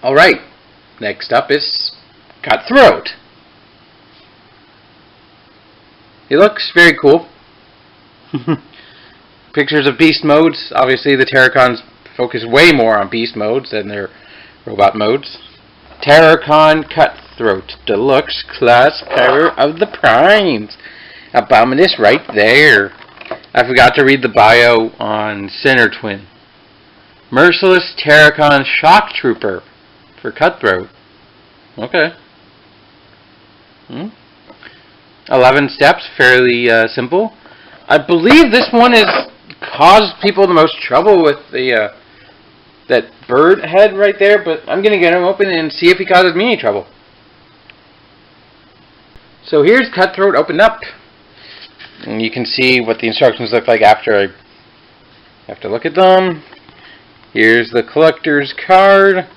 Alright, next up is Cutthroat. He looks very cool. Pictures of beast modes. Obviously the Terracons focus way more on beast modes than their robot modes. Terracon Cutthroat Deluxe Class Power of the Primes. Abominus right there. I forgot to read the bio on Sinner Twin. Merciless Terracon Shock Trooper for Cutthroat. Okay. 11 steps, fairly simple. I believe this one has caused people the most trouble with the that bird head right there, but I'm going to get him open and see if he causes me any trouble. So here's Cutthroat opened up. And you can see what the instructions look like after I have to look at them. Here's the collector's card.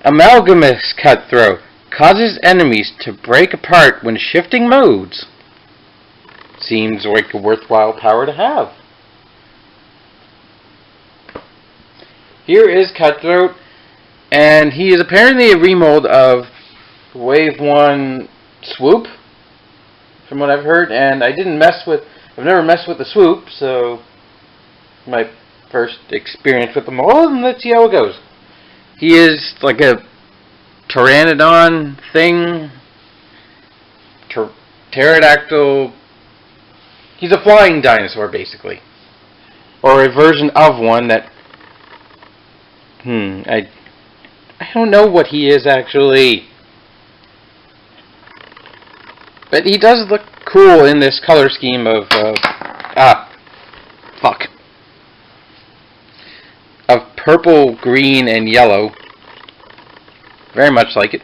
Amalgamous Cutthroat causes enemies to break apart when shifting modes. Seems like a worthwhile power to have. Here is Cutthroat, and he is apparently a remold of Wave 1 Swoop, from what I've heard, and I've never messed with the Swoop, so my first experience with them all, and let's see how it goes. He is like a pteranodon thing. Pterodactyl. He's a flying dinosaur, basically. Or a version of one that... I don't know what he is, actually. But he does look cool in this color scheme of... of purple, green, and yellow. Very much like it.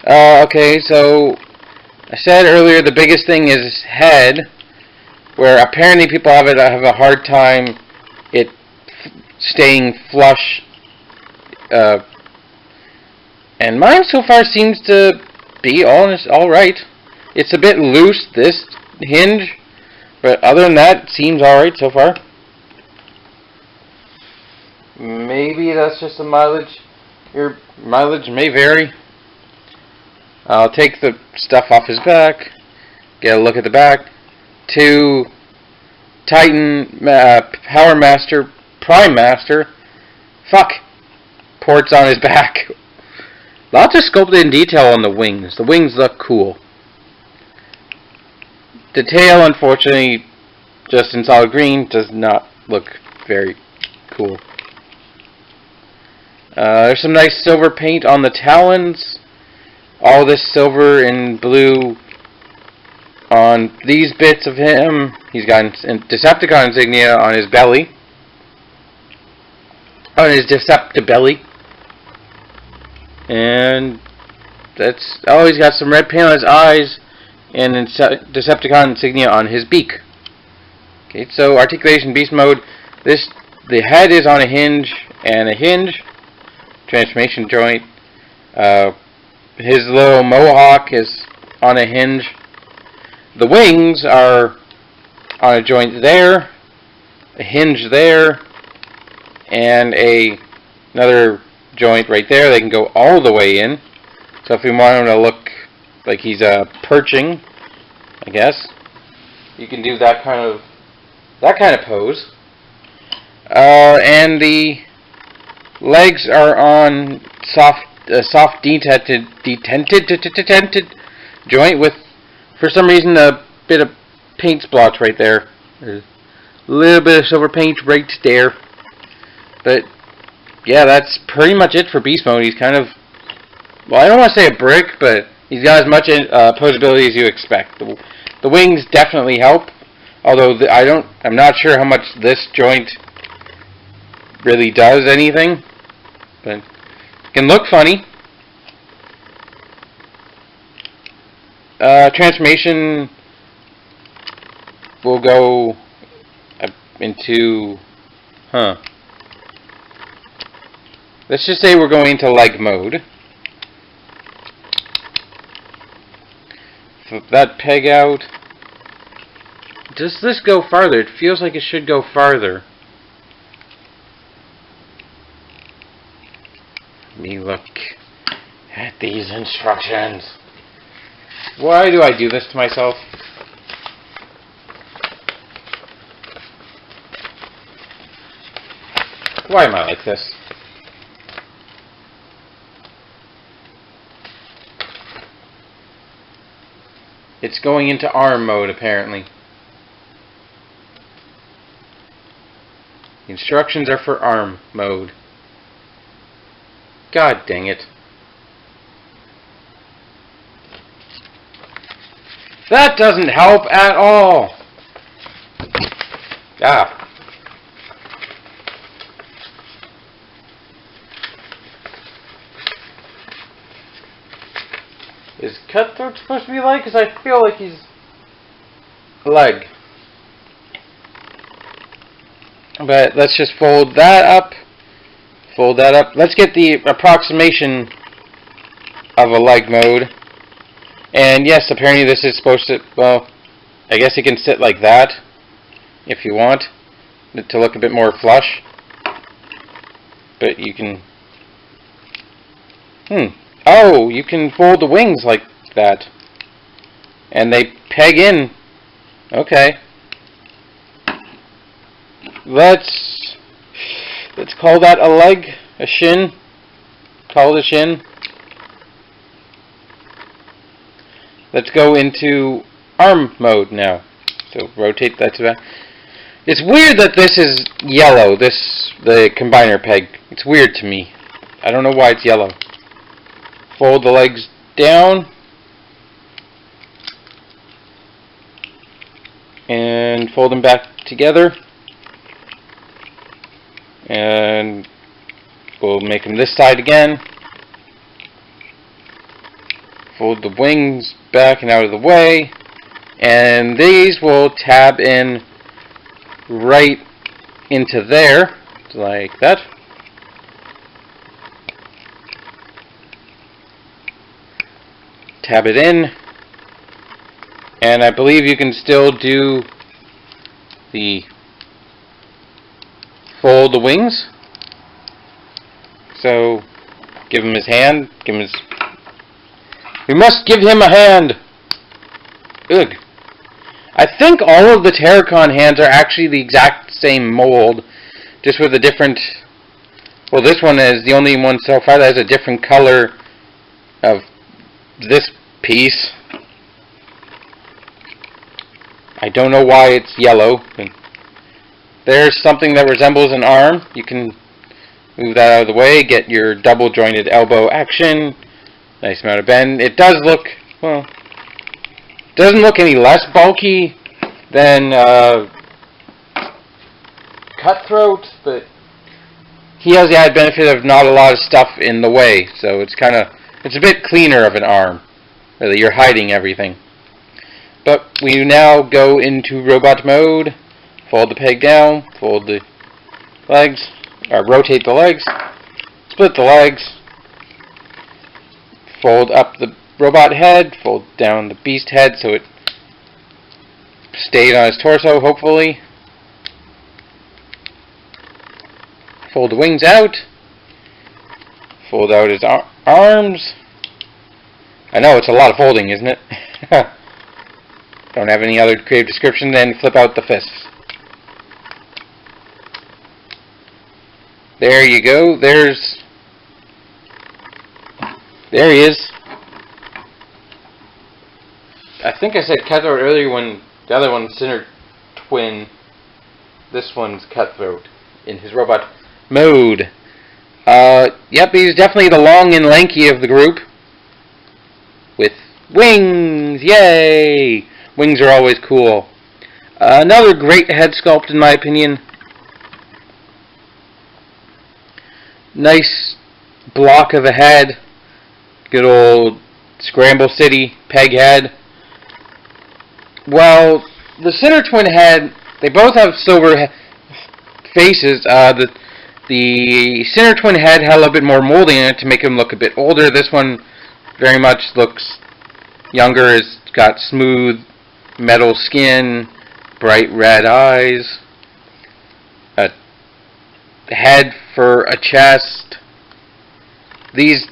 Okay, so I said earlier the biggest thing is head, where apparently people have a hard time staying flush, and mine so far seems to be all right. It's a bit loose, this hinge, but other than that, it seems alright so far. Maybe that's just the mileage. Your mileage may vary. I'll take the stuff off his back. Get a look at the back. 2 Titan Power Master Prime Master. Ports on his back. Lots of sculpted in detail on the wings. The wings look cool. The tail, unfortunately, just in solid green, does not look very cool. There's some nice silver paint on the talons. All this silver and blue on these bits of him. He's got Decepticon insignia on his belly. On his Deceptibelly. And that's... oh, he's got some red paint on his eyes and Decepticon insignia on his beak. Okay, so articulation beast mode. The head is on a hinge and a hinge. Transformation joint. His little mohawk is on a hinge. The wings are on a joint there, a hinge there, and another joint right there. They can go all the way in. So if we want him to look like he's perching, I guess, you can do that kind of pose. And the legs are on soft detented joint with, for some reason, a bit of paint splotch right there. There's a little bit of silver paint right there. But yeah, that's pretty much it for beast mode. He's kind of well, I don't want to say a brick, but he's got as much posability as you expect. The wings definitely help, although I'm not sure how much this joint really does anything, but it can look funny. Transformation will go into, let's just say we're going into leg mode. Flip that peg out. Does this go farther? It feels like it should go farther. Let me look at these instructions. Why do I do this to myself? Why am I like this? It's going into arm mode, apparently. The instructions are for arm mode. God dang it. That doesn't help at all. Ah. Is Cutthroat supposed to be leg? Because I feel like he's leg. But let's just fold that up. Fold that up. Let's get the approximation of a leg mode. And yes, apparently this is supposed to, well, I guess you can sit like that if you want it to look a bit more flush. But you can, oh, you can fold the wings like that. And they peg in. Okay. Let's call that a leg, a shin. Call it a shin. Let's go into arm mode now. So rotate that to that. It's weird that this is yellow, the combiner peg. It's weird to me. I don't know why it's yellow. Fold the legs down. And fold them back together. And we'll make them this side again. Fold the wings back and out of the way. And these will tab in right into there, like that. Tab it in. And I believe you can still do the fold the wings. So give him his hand. Give him his. We must give him a hand. Ugh. I think all of the Terracon hands are actually the exact same mold, just with a different. Well, this one is the only one so far that has a different color of this piece. I don't know why it's yellow. There's something that resembles an arm. You can move that out of the way, get your double jointed elbow action. Nice amount of bend. It does look, well, doesn't look any less bulky than Cutthroat, but he has the added benefit of not a lot of stuff in the way, so it's a bit cleaner of an arm. Really, you're hiding everything. But we now go into robot mode. Fold the peg down, fold the legs, or rotate the legs, split the legs, fold up the robot head, fold down the beast head so it stayed on his torso, hopefully. Fold the wings out, fold out his arms. I know, it's a lot of folding, isn't it? Don't have any other creative description, then flip out the fists. There you go. There he is. I think I said Cutthroat earlier when the other one's Sinner Twin. This one's Cutthroat in his robot mode. Yep, he's definitely the long and lanky of the group. with wings. Yay! Wings are always cool. Another great head sculpt in my opinion. Nice block of a head. Good old Scramble City peg head. Well, the center twin head, they both have silver faces. The center twin head had a little bit more molding in it to make him look a bit older. This one very much looks younger. It's got smooth metal skin, bright red eyes, a head for a chest. This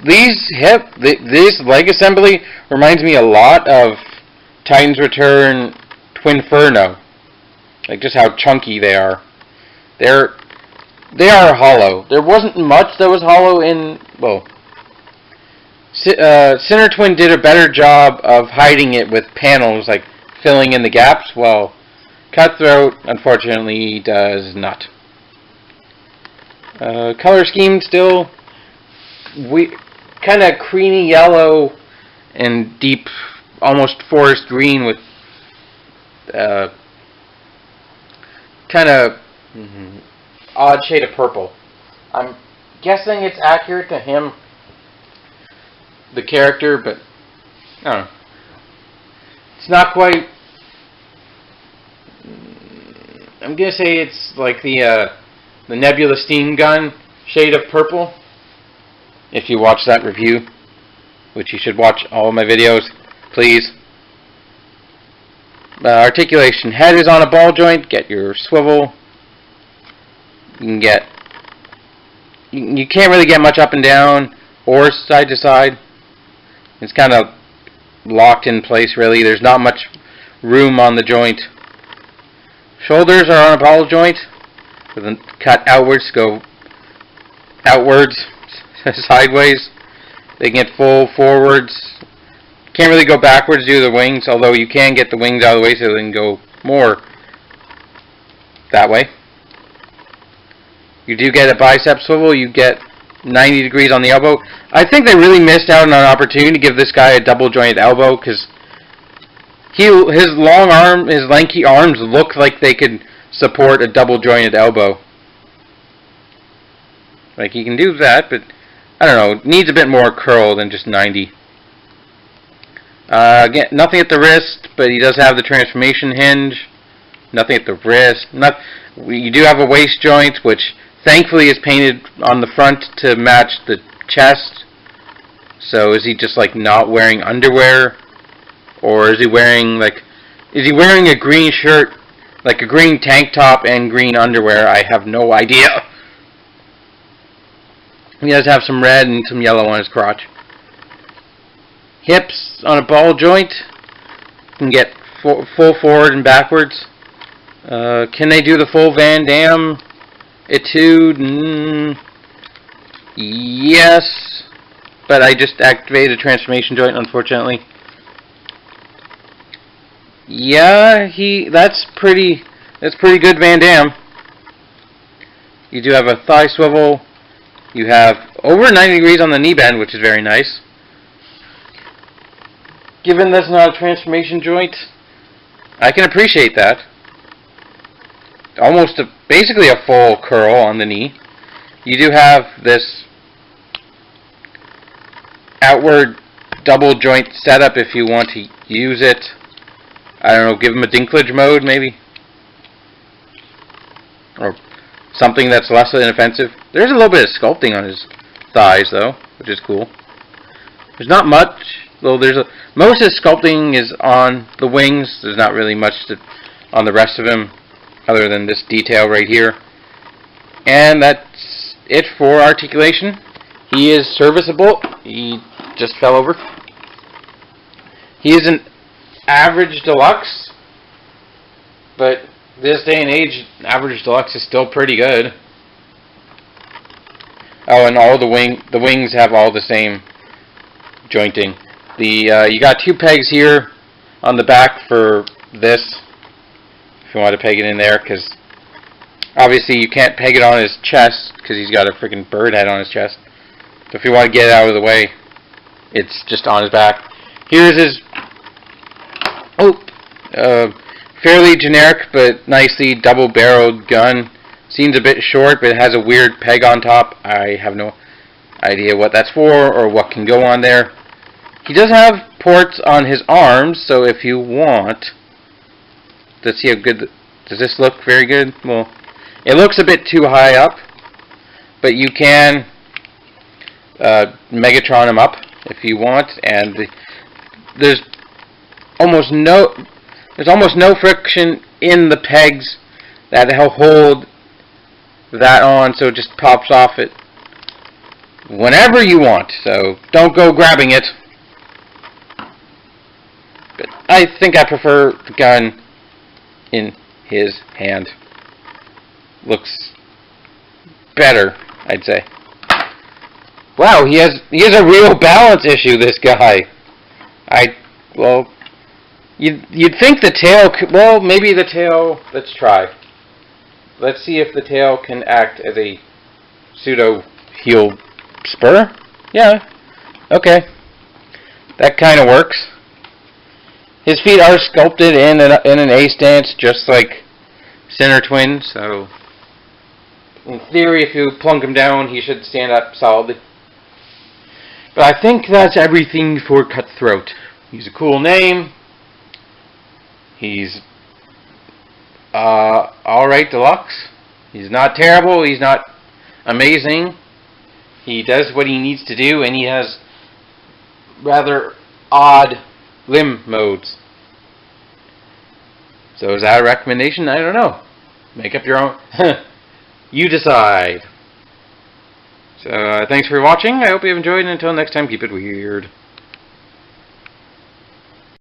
leg assembly reminds me a lot of Titan's Return Twinferno. Like just how chunky they are. They are hollow. There wasn't much that was hollow in, well, Center Twin did a better job of hiding it with panels, like filling in the gaps, while Cutthroat, unfortunately, does not. Color scheme still kind of creamy yellow and deep, almost forest green with kind of odd shade of purple. I'm guessing it's accurate to him, the character, but I don't know. It's not quite. I'm gonna say it's like the Nebula Steam Gun shade of purple. If you watch that review, which you should watch all of my videos, please. Articulation. Head is on a ball joint. Get your swivel. You can't really get much up and down or side to side. It's kind of locked in place really. There's not much room on the joint. Shoulders are on a ball joint with them cut outwards, go outwards, sideways. They can get full forwards. Can't really go backwards due to the wings, although you can get the wings out of the way so they can go more that way. You do get a bicep swivel. You get 90 degrees on the elbow. I think they really missed out on an opportunity to give this guy a double jointed elbow, because his long arm, his lanky arms look like they could support a double jointed elbow. Like he can do that, but I don't know. Needs a bit more curl than just 90. Again, nothing at the wrist, but he does have the transformation hinge. Nothing at the wrist. You do have a waist joint, which thankfully is painted on the front to match the chest. So is he just like not wearing underwear, or is he wearing a green shirt, like a green tank top and green underwear? I have no idea. He does have some red and some yellow on his crotch. Hips on a ball joint. You can get full forward and backwards. Can they do the full Van Damme etude? Yes, but I just activated a transformation joint, unfortunately. Yeah, that's pretty good Van Damme. You do have a thigh swivel. You have over 90 degrees on the knee bend, which is very nice. Given that's not a transformation joint, I can appreciate that. Almost basically a full curl on the knee. You do have this outward double joint setup if you want to use it. I don't know, give him a dinklage mode maybe, or something that's less inoffensive. There's a little bit of sculpting on his thighs though, which is cool. There's not much, though. Most of the sculpting is on the wings. There's not really much on the rest of him, other than this detail right here. And that's it for articulation. He is serviceable. He just fell over. He is an average deluxe, but this day and age, average deluxe is still pretty good. Oh, and all the wings have all the same jointing. You got two pegs here on the back for this, if you want to peg it in there, because obviously you can't peg it on his chest because he's got a freaking bird head on his chest. So if you want to get it out of the way, it's just on his back. Here's his fairly generic but nicely double-barreled gun. Seems a bit short, but it has a weird peg on top. I have no idea what that's for or what can go on there. He does have ports on his arms, so if you want... Let's see how good... Does this look very good? Well, it looks a bit too high up, but you can Megatron him up if you want, and there's almost no friction in the pegs that'll hold that on, so it just pops off it whenever you want. So don't go grabbing it. But I think I prefer the gun in his hand. Looks better, I'd say. Wow, he has a real balance issue, this guy. Well, you'd think the tail could, well, maybe the tail, let's try. Let's see if the tail can act as a pseudo heel spur. Yeah, okay. That kind of works. His feet are sculpted in an A stance, just like Center Twin, so in theory, if you plunk him down, he should stand up solidly. But I think that's everything for Cutthroat. He's a cool name. He's alright deluxe. He's not terrible. He's not amazing. He does what he needs to do, and he has rather odd limb modes. So is that a recommendation? I don't know. Make up your own. You decide. So thanks for watching. I hope you've enjoyed, and until next time, keep it weird.